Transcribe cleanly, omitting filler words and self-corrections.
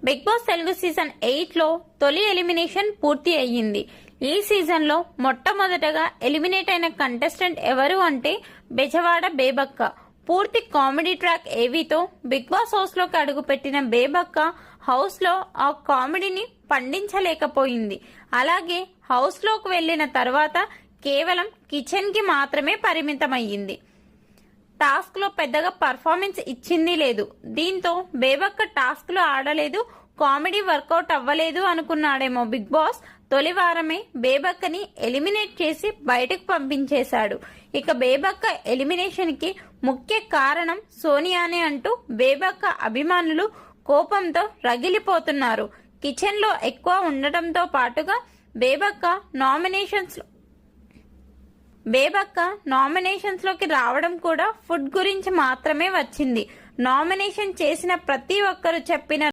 Big boss Telugu season 8 లో తొలి elimination పూర్తి అయ్యింది. ఈ సీజన్ లో మొట్టమొదటగా ఎలిమినేట్ అయిన కంటెస్టెంట్ ఎవరు అంటే బెజవాడ బేబక్క. పూర్తి కామెడీ ట్రాక్ ఏవీతో బిగ్ బాస్ హౌస్ లోకి అడుగుపెట్టిన బేబక్క హౌస్ లో ఆ కామెడీని పండించలేకపోయింది. అలాగే హౌస్ లోకి వెళ్లిన తర్వాత కేవలం కిచెన్ కి మాత్రమే పరిమితమయ్యింది. టాస్క్ లో పెద్దగా పర్ఫార్మెన్స్ ఇచ్చింది లేదు. దీంతో బేబక్క టాస్క్ లో ఆడలేదు, కామెడీ వర్కౌట్ అవ్వలేదు అనుకున్నాడేమో బిగ్ బాస్. తొలి వారమే బేబక్కని ఎలిమినేట్ చేసి బయటకు పంపించేశాడు. ఇక బేబక్క ఎలిమినేషన్ కి ముఖ్య కారణం సోనియానే అంటూ బేబక్క అభిమానులు కోపంతో రగిలిపోతున్నారు. కిచెన్ లో ఎక్కువ ఉండటంతో పాటుగా బేబక్క నామినేషన్స్ లోకి రావడం కూడా ఫుడ్ గురించి మాత్రమే వచ్చింది. నామినేషన్ చేసిన ప్రతి ఒక్కరు చెప్పిన